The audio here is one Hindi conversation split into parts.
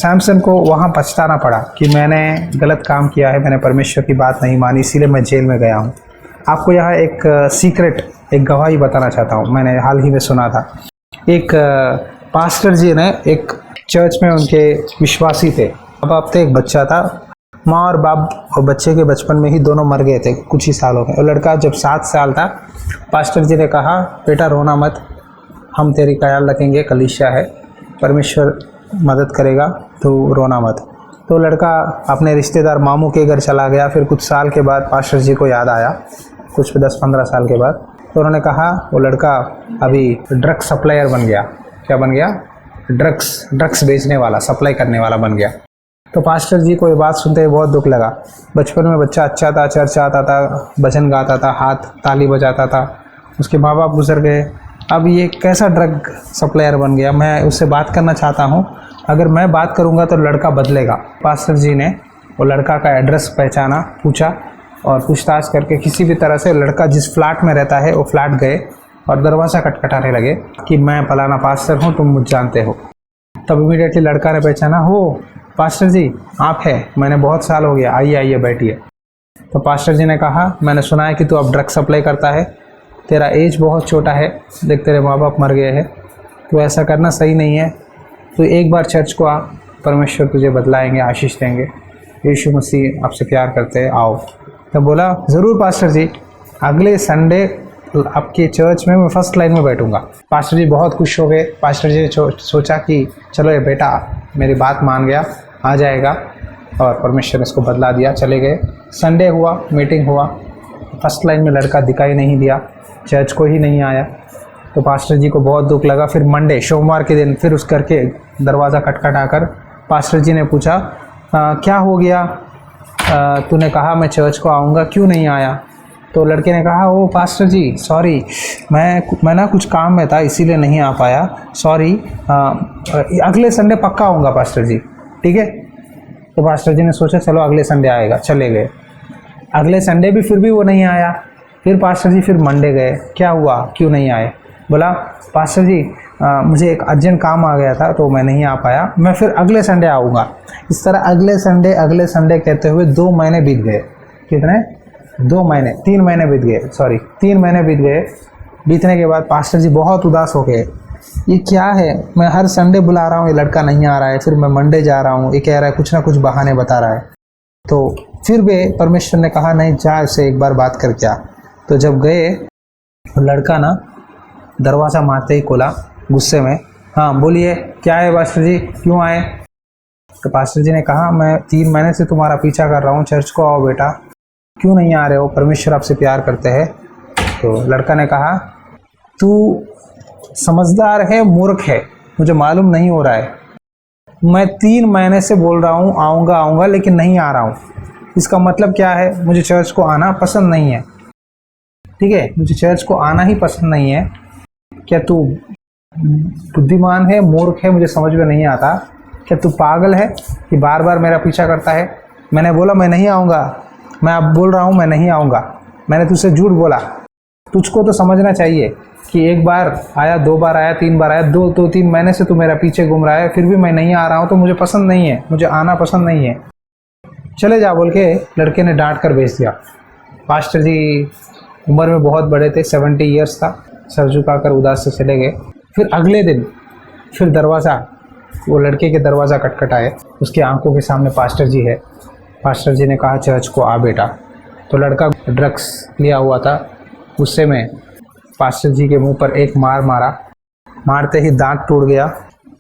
सैमसन को वहाँ पछताना पड़ा कि मैंने गलत काम किया है, मैंने परमेश्वर की बात नहीं मानी, इसीलिए मैं जेल में गया हूँ। आपको यहाँ एक सीक्रेट, एक गवाही बताना चाहता हूँ। मैंने हाल ही में सुना था, एक पास्टर जी ने एक चर्च में, उनके विश्वासी थे, बाप थे, एक बच्चा था। माँ और बाप और बच्चे के बचपन में ही दोनों मर गए थे कुछ ही सालों में। और लड़का जब 7 साल था, पास्टर जी ने कहा, बेटा रोना मत, हम तेरी ख्याल रखेंगे, कलीसिया है, परमेश्वर मदद करेगा, तो रोना मत। तो लड़का अपने रिश्तेदार मामू के घर चला गया। फिर कुछ साल के बाद पास्टर जी को याद आया, कुछ 10-15 साल के बाद, तो उन्होंने कहा वो लड़का अभी ड्रग्स सप्लायर बन गया। क्या बन गया? ड्रग्स बेचने वाला, सप्लाई करने वाला बन गया। तो पास्टर जी को ये बात सुनते हुए बहुत दुख लगा। बचपन में बच्चा अच्छा था, चर्च आता था, भजन गाता था, हाथ ताली बजाता था, उसके माँ बाप गुजर गए, अब ये कैसा ड्रग सप्लायर बन गया। मैं उससे बात करना चाहता हूँ, अगर मैं बात करूँगा तो लड़का बदलेगा। पास्टर जी ने वो लड़का का एड्रेस पहचाना, पूछा, और पूछताछ करके किसी भी तरह से लड़का जिस फ्लैट में रहता है वो फ्लैट गए और दरवाज़ा खटखटाने लगे कि मैं फलाना पास्टर हूँ, तुम मुझ जानते हो। तब इमीडिएटली लड़का ने पहचाना, हो पास्टर जी आप है, मैंने बहुत साल हो गया, आइए आइए बैठिए। तो पास्टर जी ने कहा, मैंने सुना है कि तू अब ड्रग सप्लाई करता है, तेरा एज बहुत छोटा है, देख तेरे माँ बाप मर गए हैं, तो ऐसा करना सही नहीं है, तो एक बार चर्च को आ, परमेश्वर तुझे बदलाएंगे, आशीष देंगे, यीशु मसीह आपसे प्यार करते हैं, आओ। तो बोला, ज़रूर पास्टर जी, अगले संडे आपके चर्च में मैं फर्स्ट लाइन में बैठूंगा। पास्टर जी बहुत खुश हो गए। पास्टर जी ने सोचा कि चलो ये बेटा मेरी बात मान गया, आ जाएगा, और परमेश्वर ने इसको बदला दिया। चले गए। संडे हुआ, मीटिंग हुआ, फर्स्ट लाइन में लड़का दिखाई नहीं दिया, चर्च को ही नहीं आया। तो पास्टर जी को बहुत दुख लगा। फिर मंडे, सोमवार के दिन, फिर उस करके दरवाज़ा खटखटाकर पास्टर जी ने पूछा, क्या हो गया, तूने कहा मैं चर्च को आऊँगा, क्यों नहीं आया? तो लड़के ने कहा, ओ पास्टर जी सॉरी, मैं ना कुछ काम में था इसीलिए नहीं आ पाया, सॉरी, अगले संडे पक्का आऊँगा पास्टर जी, ठीक है। तो पास्टर जी ने सोचा चलो अगले संडे आएगा, चले गए। अगले संडे भी फिर भी वो नहीं आया। फिर पास्टर जी फिर मंडे गए, क्या हुआ, क्यों नहीं आए? बोला, पास्टर जी मुझे एक अर्जेंट काम आ गया था तो मैं नहीं आ पाया, मैं फिर अगले संडे आऊँगा। इस तरह अगले संडे कहते हुए 2 महीने बीत गए। कितने? 2 महीने, 3 महीने बीत गए, सॉरी 3 महीने बीत गए। बीतने के बाद पास्टर जी बहुत उदास हो गए, ये क्या है, मैं हर संडे बुला रहा हूँ, ये लड़का नहीं आ रहा है, फिर मैं मंडे जा रहा हूँ, ये कह रहा है कुछ ना कुछ बहाने बता रहा है। तो फिर भी परमेश्वर ने कहा, नहीं जा, इससे एक बार बात करके आ। तो जब गए, लड़का ना दरवाज़ा मारते ही खोला गुस्से में, हाँ बोलिए क्या है पास्टर जी, क्यों आए? तो पास्टर जी ने कहा, मैं 3 महीने से तुम्हारा पीछा कर रहा हूँ, चर्च को आओ बेटा, क्यों नहीं आ रहे हो, परमेश्वर आपसे प्यार करते हैं। तो लड़का ने कहा, तू समझदार है मूर्ख है, मुझे मालूम नहीं हो रहा है, मैं 3 महीने से बोल रहा हूँ आऊँगा लेकिन नहीं आ रहा हूँ, इसका मतलब क्या है? मुझे चर्च को आना पसंद नहीं है, ठीक है, मुझे चर्च को आना ही पसंद नहीं है। क्या तू बुद्धिमान है, मूर्ख है, मुझे समझ में नहीं आता, क्या तू पागल है कि बार बार मेरा पीछा करता है? मैंने बोला मैं नहीं आऊँगा, मैं अब बोल रहा हूँ मैं नहीं आऊँगा, मैंने तुझसे झूठ बोला। तुझको तो समझना चाहिए कि 1 बार आया, 2 बार आया, 3 बार आया, 2-3 महीने से तू मेरा पीछे घूम रहा है, फिर भी मैं नहीं आ रहा हूँ, तो मुझे पसंद नहीं है, मुझे आना पसंद नहीं है, चले जा बोल के लड़के ने डांट कर भेज दिया। पास्टर जी उम्र में बहुत बड़े थे, 70 ईयर्स था, सर झुकाकर उदास से चले गए। फिर अगले दिन फिर दरवाज़ा, वो लड़के के दरवाज़ा खटखटाए, उसकी आंखों के सामने पास्टर जी है। पास्टर जी ने कहा, चर्च को आ बेटा। तो लड़का ड्रग्स लिया हुआ था, गुस्से में पास्टर जी के मुंह पर एक मार मारा, मारते ही दांत टूट गया,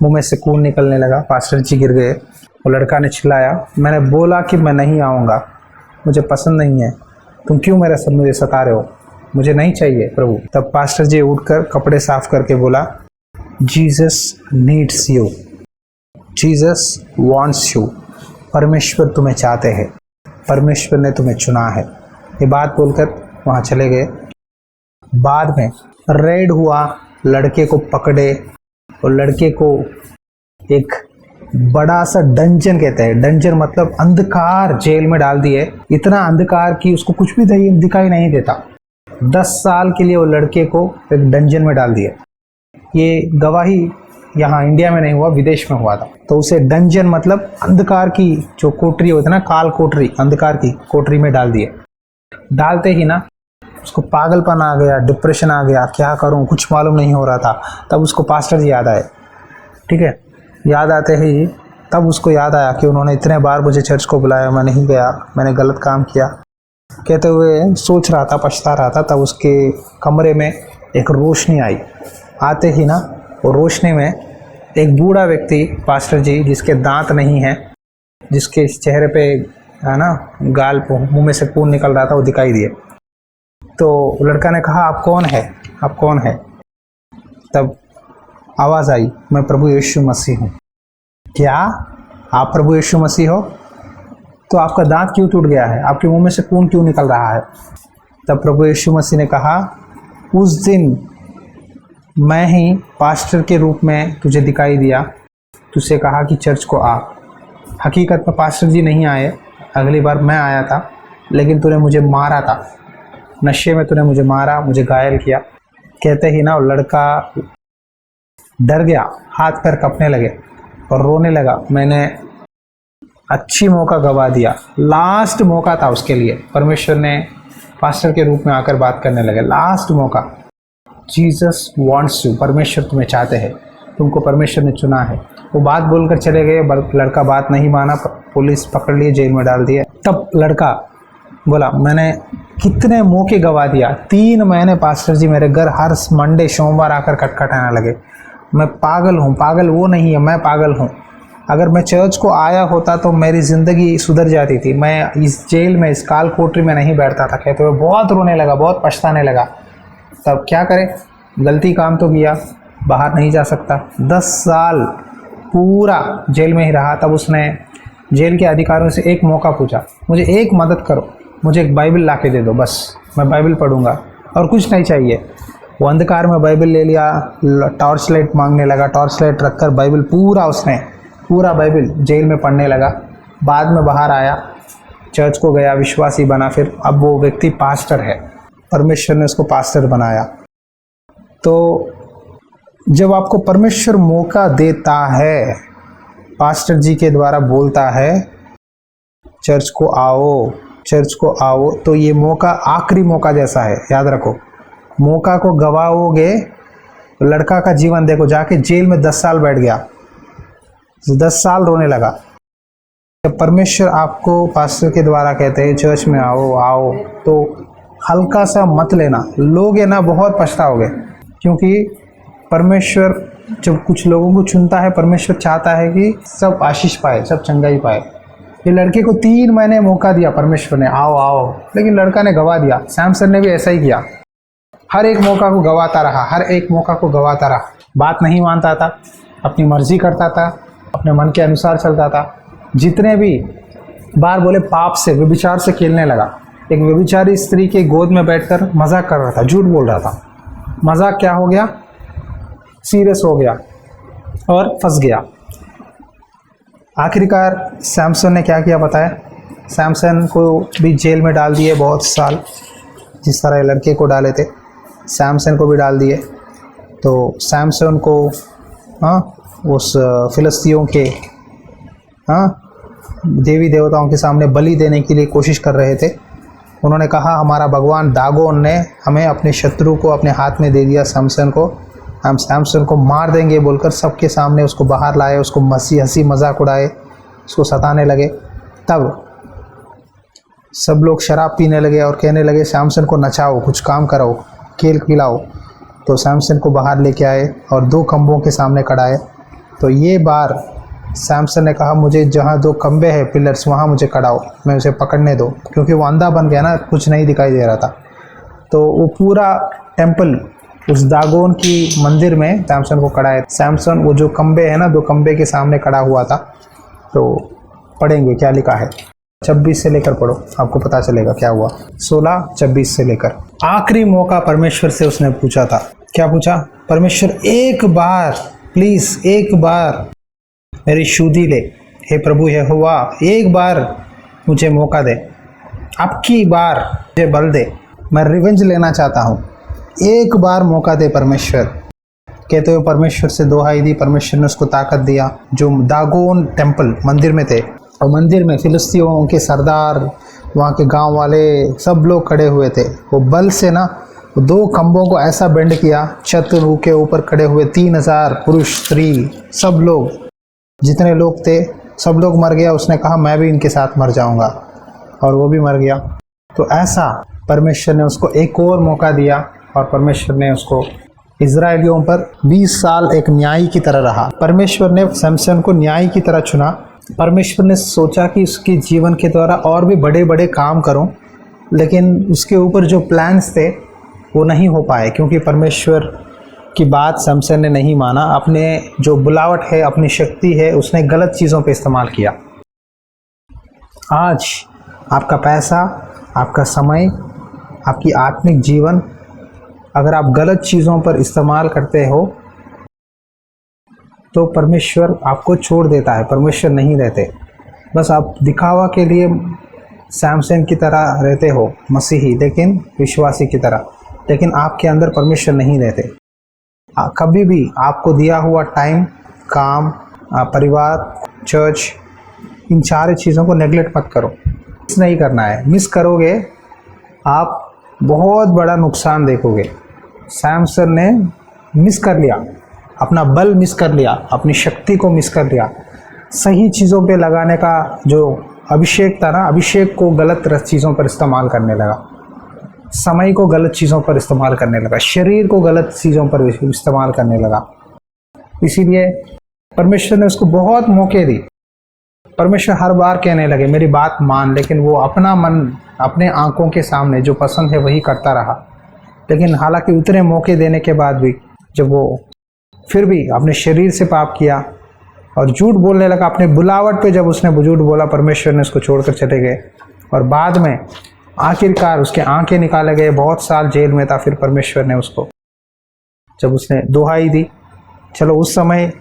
मुंह में से खून निकलने लगा, पास्टर जी गिर गए। वो लड़का ने चिल्लाया, मैंने बोला कि मैं नहीं आऊँगा, मुझे पसंद नहीं है, तुम क्यों मुझे सता रहे हो, मुझे नहीं चाहिए प्रभु। तब पास्टर जी उठकर कपड़े साफ करके बोला, Jesus needs you, Jesus wants you, परमेश्वर तुम्हें चाहते हैं, परमेश्वर ने तुम्हें चुना है। ये बात बोलकर वहाँ चले गए। बाद में रेड हुआ, लड़के को पकड़े और लड़के को एक बड़ा सा डंजन, कहते हैं डंजन मतलब अंधकार, जेल में डाल दिए। इतना अंधकार कि उसको कुछ भी दिखाई नहीं देता। 10 साल के लिए वो लड़के को एक डंजन में डाल दिए। ये गवाही यहाँ इंडिया में नहीं हुआ, विदेश में हुआ था। तो उसे डंजन मतलब अंधकार की जो कोठरी होती है ना, काल कोठरी, अंधकार की कोठरी में डाल दिए। डालते ही ना उसको पागलपन आ गया, डिप्रेशन आ गया, क्या करूं कुछ मालूम नहीं हो रहा था। तब उसको पास्टर जी याद आए, ठीक है। याद आते ही तब उसको याद आया कि उन्होंने इतने बार मुझे चर्च को बुलाया, मैं नहीं गया, मैंने गलत काम किया। कहते हुए सोच रहा था, पछता रहा था। तब उसके कमरे में एक रोशनी आई। आते ही ना वो रोशनी में एक बूढ़ा व्यक्ति, पास्टर जी, जिसके दांत नहीं हैं, जिसके चेहरे पे है ना गाल, मुंह में से खून निकल रहा था, वो दिखाई दिए। तो लड़का ने कहा, आप कौन है, आप कौन है? तब आवाज़ आई, मैं प्रभु यीशु मसीह हूँ। क्या आप प्रभु यीशु मसीह हो? तो आपका दांत क्यों टूट गया है, आपके मुंह में से खून क्यों निकल रहा है? तब प्रभु यीशु मसीह ने कहा, उस दिन मैं ही पास्टर के रूप में तुझे दिखाई दिया, तुझसे कहा कि चर्च को आ। हकीकत में पास्टर जी नहीं आए, अगली बार मैं आया था, लेकिन तूने मुझे मारा था, नशे में तूने मुझे मारा, मुझे घायल किया। कहते ही ना वो लड़का डर गया, हाथ पैर कँपने लगे और रोने लगा। मैंने अच्छी मौका गवा दिया, लास्ट मौका था उसके लिए। परमेश्वर ने पास्टर के रूप में आकर बात करने लगे, लास्ट मौका। जीसस वांट्स यू, परमेश्वर तुम्हें चाहते हैं, तुमको परमेश्वर ने चुना है। वो बात बोलकर चले गए, लड़का बात नहीं माना, पुलिस पकड़ लिए, जेल में डाल दिए। तब लड़का बोला, मैंने कितने मौके गवा दिया, 3 महीने पास्टर जी मेरे घर हर मंडे सोमवार आकर खटखटाने लगे। मैं पागल हूँ, पागल वो नहीं है, मैं पागल हूँ। अगर मैं चर्च को आया होता तो मेरी ज़िंदगी सुधर जाती थी, मैं इस जेल में, इस काल कोठरी में नहीं बैठता था। कहते हुए बहुत रोने लगा, बहुत पछताने लगा। तब क्या करे, गलती काम तो किया, बाहर नहीं जा सकता। 10 साल पूरा जेल में ही रहा। तब उसने जेल के अधिकारियों से एक मौका पूछा, मुझे एक मदद करो, मुझे एक बाइबल ला के दे दो, बस मैं बाइबल पढ़ूंगा और कुछ नहीं चाहिए। वो अंधकार में बाइबल ले लिया, टॉर्च लाइट मांगने लगा, टॉर्च लाइट रखकर बाइबल पूरा बाइबल जेल में पढ़ने लगा। बाद में बाहर आया, चर्च को गया, विश्वासी बना। फिर अब वो व्यक्ति पास्टर है, परमेश्वर ने उसको पास्टर बनाया। तो जब आपको परमेश्वर मौका देता है, पास्टर जी के द्वारा बोलता है चर्च को आओ, चर्च को आओ, तो ये मौका आखिरी मौका जैसा है, याद रखो। मौका को गवाओगे, लड़का का जीवन देखो, जाके जेल में 10 साल बैठ गया, 10 साल रोने लगा। जब परमेश्वर आपको पास्टर के द्वारा कहते हैं चर्च में आओ आओ, तो हल्का सा मत लेना, लोगे ना बहुत पछताओगे। क्योंकि परमेश्वर जब कुछ लोगों को चुनता है, परमेश्वर चाहता है कि सब आशीष पाए, सब चंगाई पाए। ये लड़के को 3 महीने मौका दिया परमेश्वर ने, आओ आओ, लेकिन लड़का ने गवा दिया। सैमसन ने भी ऐसा ही किया, हर एक मौका को गवाता रहा, हर एक मौका को गवाता रहा। बात नहीं मानता था, अपनी मर्जी करता था, अपने मन के अनुसार चलता था। जितने भी बार बोले पाप से, व्यभिचार से खेलने लगा। एक व्यभिचारी स्त्री के गोद में बैठकर मजाक कर रहा था, झूठ बोल रहा था। मजाक क्या हो गया, सीरियस हो गया और फंस गया। आखिरकार सैमसन ने क्या किया बताया, सैमसन को भी जेल में डाल दिए बहुत साल, जिस तरह लड़के को डाले थे सैमसन को भी डाल दिए। तो सैमसन को उस फिलिस्तियों के देवी देवताओं के सामने बलि देने के लिए कोशिश कर रहे थे। उन्होंने कहा हमारा भगवान दागोन ने हमें अपने शत्रु को अपने हाथ में दे दिया, सैमसन को, हम सैमसन को मार देंगे बोलकर सबके सामने उसको बाहर लाए, उसको हंसी मजाक उड़ाए, उसको सताने लगे। तब सब लोग शराब पीने लगे और कहने लगे सैमसन को नचाओ, कुछ काम कराओ, खेल खिलाओ। तो सैमसन को बाहर लेके आए और 2 खंभों के सामने खड़ाए। तो ये बार सैमसन ने कहा मुझे जहाँ 2 खंभे हैं, पिलर्स, वहाँ मुझे खड़ाओ, मैं उसे पकड़ने दो, क्योंकि वो अंधा बन गया ना, कुछ नहीं दिखाई दे रहा था। तो वो पूरा टेम्पल उस दागोन की मंदिर में सैमसन को खड़ाए। सैमसन वो जो खंभे है ना, 2 खंभे के सामने खड़ा हुआ था। तो पढ़ेंगे क्या लिखा है, 26 से लेकर पढ़ो, आपको पता चलेगा क्या हुआ। 16-26 से लेकर आखिरी मौका परमेश्वर से उसने पूछा था। क्या पूछा, परमेश्वर एक बार प्लीज, एक बार मेरी शुद्धि ले, हे प्रभु यहोवा, एक बार मुझे मौका दे, अब की बार मुझे बल दे, मैं रिवेंज लेना चाहता हूँ, एक बार मौका दे परमेश्वर, कहते हुए परमेश्वर से दुहाई दी। परमेश्वर ने उसको ताकत दिया। जो दागोन टेम्पल मंदिर में थे, और मंदिर में फिलिस्तीनियों के सरदार, वहाँ के गांव वाले सब लोग खड़े हुए थे। वो बल से ना 2 खंभों को ऐसा बेंड किया, छत के ऊपर खड़े हुए 3000 पुरुष स्त्री सब लोग, जितने लोग थे सब लोग मर गया। उसने कहा मैं भी इनके साथ मर जाऊंगा, और वो भी मर गया। तो ऐसा परमेश्वर ने उसको एक और मौका दिया, और परमेश्वर ने उसको इजराइलियों पर 20 साल एक न्यायी की तरह रहा। परमेश्वर ने सैमसन को न्यायी की तरह चुना। परमेश्वर ने सोचा कि उसके जीवन के द्वारा और भी बड़े बड़े काम करूं, लेकिन उसके ऊपर जो प्लान्स थे वो नहीं हो पाए, क्योंकि परमेश्वर की बात सैमसन ने नहीं माना। अपने जो बुलावट है, अपनी शक्ति है, उसने गलत चीज़ों पे इस्तेमाल किया। आज आपका पैसा, आपका समय, आपकी आत्मिक जीवन अगर आप गलत चीज़ों पर इस्तेमाल करते हो तो परमेश्वर आपको छोड़ देता है। परमेश्वर नहीं रहते। बस आप दिखावा के लिए सैमसन की तरह रहते हो, मसीही लेकिन विश्वासी की तरह, लेकिन आपके अंदर परमेश्वर नहीं रहते। कभी भी आपको दिया हुआ टाइम, काम, परिवार, चर्च, इन सारी चीज़ों को नेगलेक्ट मत करो। मिस नहीं करना है। मिस करोगे आप बहुत बड़ा नुकसान देखोगे। सैमसन ने मिस कर लिया, अपना बल मिस कर लिया, अपनी शक्ति को मिस कर लिया। सही चीज़ों पे लगाने का जो अभिषेक था ना, अभिषेक को गलत चीज़ों पर इस्तेमाल करने लगा, समय को गलत चीज़ों पर इस्तेमाल करने लगा, शरीर को गलत चीज़ों पर इस्तेमाल करने लगा। इसीलिए परमेश्वर ने उसको बहुत मौके दी। परमेश्वर हर बार कहने लगे मेरी बात मान, लेकिन वो अपना मन अपने आंखों के सामने जो पसंद है वही करता रहा। लेकिन हालांकि उतने मौके देने के बाद भी जब वो फिर भी अपने शरीर से पाप किया और झूठ बोलने लगा, अपने बुलावट पे जब उसने झूठ बोला, परमेश्वर ने उसको छोड़कर चले गए। और बाद में आखिरकार उसके आंखें निकाले गए, बहुत साल जेल में था। फिर परमेश्वर ने उसको, जब उसने दुहाई दी, चलो उस समय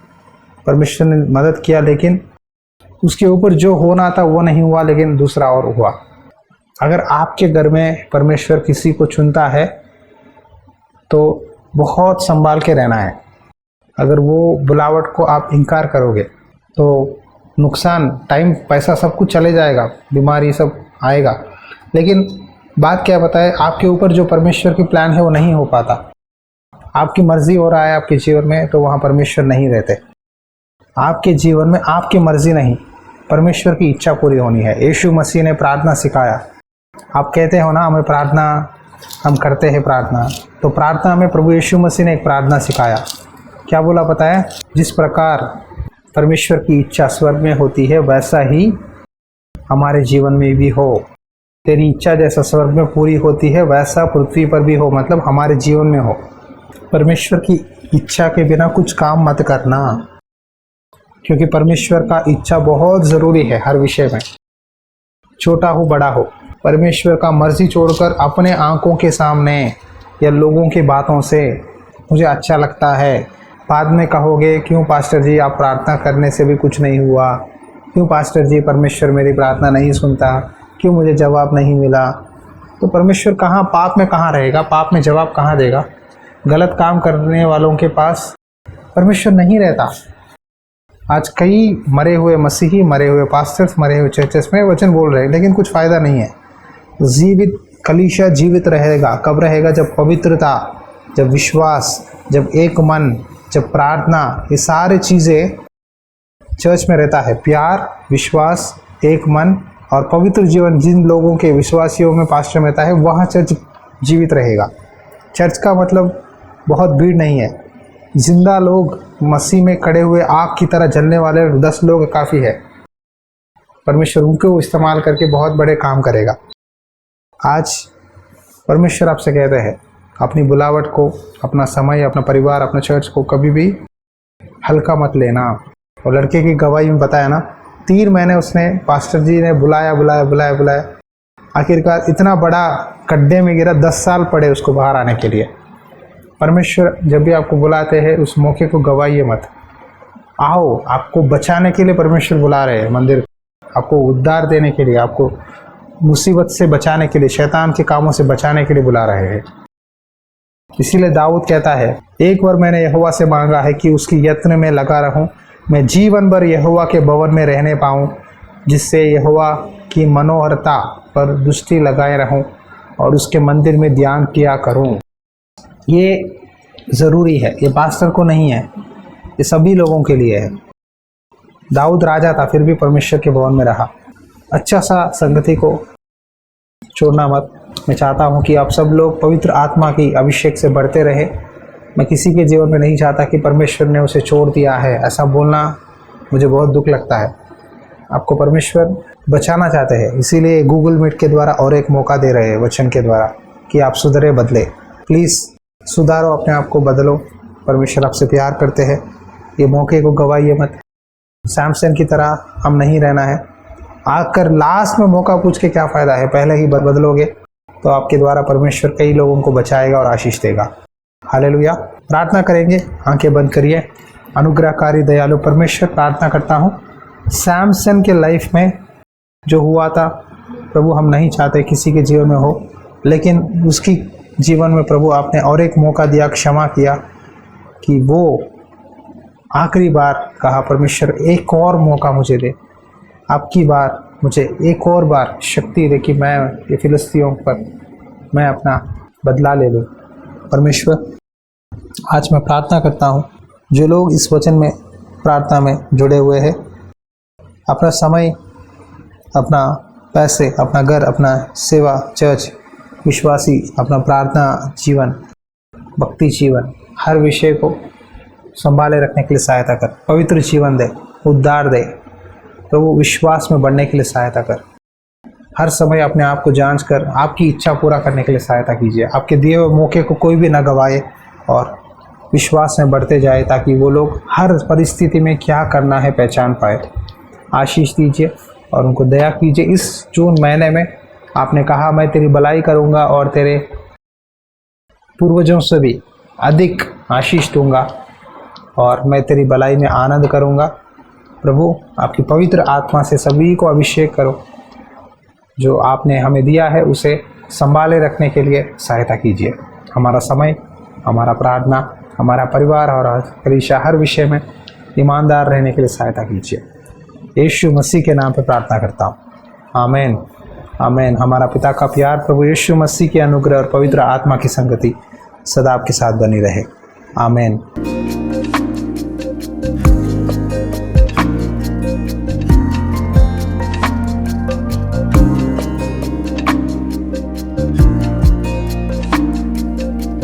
परमेश्वर ने मदद किया, लेकिन उसके ऊपर जो होना था वो नहीं हुआ, लेकिन दूसरा और हुआ। अगर आपके घर में परमेश्वर किसी को चुनता है तो बहुत संभाल के रहना है। अगर वो बुलावट को आप इनकार करोगे तो नुकसान, टाइम, पैसा सब कुछ चले जाएगा, बीमारी सब आएगा। लेकिन बात क्या बताए, आपके ऊपर जो परमेश्वर की प्लान है वो नहीं हो पाता। आपकी मर्जी हो रहा है आपके जीवन में, तो वहाँ परमेश्वर नहीं रहते। आपके जीवन में आपकी मर्जी नहीं, परमेश्वर की इच्छा पूरी होनी है। यीशु मसीह ने प्रार्थना सिखाया। आप कहते हो ना हमें प्रार्थना, हम करते हैं प्रार्थना, तो प्रार्थना में प्रभु यीशु मसीह ने एक प्रार्थना सिखाया। क्या बोला पता है? जिस प्रकार परमेश्वर की इच्छा स्वर्ग में होती है वैसा ही हमारे जीवन में भी हो। तेरी इच्छा जैसा स्वर्ग में पूरी होती है वैसा पृथ्वी पर भी हो, मतलब हमारे जीवन में हो। परमेश्वर की इच्छा के बिना कुछ काम मत करना, क्योंकि परमेश्वर का इच्छा बहुत ज़रूरी है हर विषय में, छोटा हो बड़ा हो। परमेश्वर का मर्जी छोड़कर अपने आंखों के सामने या लोगों की बातों से मुझे अच्छा लगता है, बाद में कहोगे क्यों पास्टर जी आप प्रार्थना करने से भी कुछ नहीं हुआ, क्यों पास्टर जी परमेश्वर मेरी प्रार्थना नहीं सुनता, क्यों मुझे जवाब नहीं मिला। तो परमेश्वर कहाँ, पाप में कहाँ रहेगा, पाप में जवाब कहाँ देगा। गलत काम करने वालों के पास परमेश्वर नहीं रहता। आज कई मरे हुए मसीही, मरे हुए पास्टर्स, मरे हुए चर्चेस में वचन बोल रहे हैं, लेकिन कुछ फ़ायदा नहीं है। जीवित कलीसिया जीवित रहेगा कब रहेगा? जब पवित्रता, जब विश्वास, जब एक मन, जब प्रार्थना, ये सारी चीज़ें चर्च में रहता है। प्यार, विश्वास, एक मन और पवित्र जीवन जिन लोगों के विश्वासियों में पास्टर में रहता है, वहाँ चर्च जीवित रहेगा। चर्च का मतलब बहुत भीड़ नहीं है, जिंदा लोग, मसीह में खड़े हुए आग की तरह जलने वाले 10 लोग काफ़ी है। परमेश्वर उनको इस्तेमाल करके बहुत बड़े काम करेगा। आज परमेश्वर आपसे कहते हैं अपनी बुलावट को, अपना समय, अपना परिवार, अपना चर्च को कभी भी हल्का मत लेना। और लड़के की गवाही में बताया ना, 3 महीने उसने, पास्टर जी ने बुलाया बुलाया बुलाया बुलाया, आखिरकार इतना बड़ा गड्ढे में गिरा, 10 साल पड़े उसको बाहर आने के लिए। परमेश्वर जब भी आपको बुलाते हैं उस मौके को गवाइए मत। आओ, आपको बचाने के लिए परमेश्वर बुला रहे हैं मंदिर, आपको उद्धार देने के लिए, आपको मुसीबत से बचाने के लिए, शैतान के कामों से बचाने के लिए बुला रहे हैं। इसीलिए दाऊद कहता है, एक बार मैंने यहोवा से मांगा है कि उसकी यत्न में लगा रहूं, मैं जीवन भर यहोवा के भवन में रहने पाऊं, जिससे यहोवा की मनोहरता पर दृष्टि लगाए रहूं और उसके मंदिर में ध्यान किया करूं। ये ज़रूरी है, ये पास्टर को नहीं है, ये सभी लोगों के लिए है। दाऊद राजा था, फिर भी परमेश्वर के भवन में रहा। अच्छा सा संगति को छोड़ना मत। मैं चाहता हूँ कि आप सब लोग पवित्र आत्मा की अभिषेक से बढ़ते रहे। मैं किसी के जीवन में नहीं चाहता कि परमेश्वर ने उसे छोड़ दिया है, ऐसा बोलना मुझे बहुत दुख लगता है। आपको परमेश्वर बचाना चाहते हैं, इसीलिए गूगल मीट के द्वारा और एक मौका दे रहे हैं वचन के द्वारा कि आप सुधरे, बदले। प्लीज़ सुधारो, अपने आप को बदलो। परमेश्वर आपसे प्यार करते हैं। ये मौके को गवाइए मत। सैमसन की तरह हम नहीं रहना है। आकर लास्ट में मौका पूछ के क्या फ़ायदा है, पहले ही बदलोगे तो आपके द्वारा परमेश्वर कई लोगों को बचाएगा और आशीष देगा। हालेलुया। प्रार्थना करेंगे, आंखें बंद करिए। अनुग्रहकारी दयालु परमेश्वर, प्रार्थना करता हूँ सैमसन के लाइफ में जो हुआ था प्रभु, हम नहीं चाहते किसी के जीवन में हो, लेकिन उसकी जीवन में प्रभु आपने और एक मौका दिया, क्षमा किया कि वो आखिरी बार कहा परमेश्वर एक और मौका मुझे दे, आपकी बार मुझे एक और बार शक्ति दे कि मैं ये फिलिस्तियों पर मैं अपना बदला ले लूँ। परमेश्वर, आज मैं प्रार्थना करता हूँ जो लोग इस वचन में प्रार्थना में जुड़े हुए हैं, अपना समय, अपना पैसे, अपना घर, अपना सेवा, चर्च, विश्वासी, अपना प्रार्थना जीवन, भक्ति जीवन, हर विषय को संभाले रखने के लिए सहायता कर। पवित्र जीवन दे, उद्धार दे प्रभु, विश्वास में बढ़ने के लिए सहायता कर। हर समय अपने आप को जांच कर आपकी इच्छा पूरा करने के लिए सहायता कीजिए। आपके दिए हुए मौके को कोई भी ना गवाए और विश्वास में बढ़ते जाए, ताकि वो लोग हर परिस्थिति में क्या करना है पहचान पाए। आशीष दीजिए और उनको दया कीजिए। इस जून महीने में आपने कहा मैं तेरी भलाई करूँगा और तेरे पूर्वजों से भी अधिक आशीष दूंगा और मैं तेरी भलाई में आनंद करूँगा। प्रभु, आपकी पवित्र आत्मा से सभी को अभिषेक करो। जो आपने हमें दिया है उसे संभाले रखने के लिए सहायता कीजिए। हमारा समय, हमारा प्रार्थना, हमारा परिवार और परीक्षा, हर विषय में ईमानदार रहने के लिए सहायता कीजिए। यीशु मसीह के नाम पर प्रार्थना करता हूँ, आमीन, आमीन। हमारा पिता का प्यार, प्रभु यीशु मसीह के अनुग्रह और पवित्र आत्मा की संगति सदा आपके साथ बनी रहे। आमीन।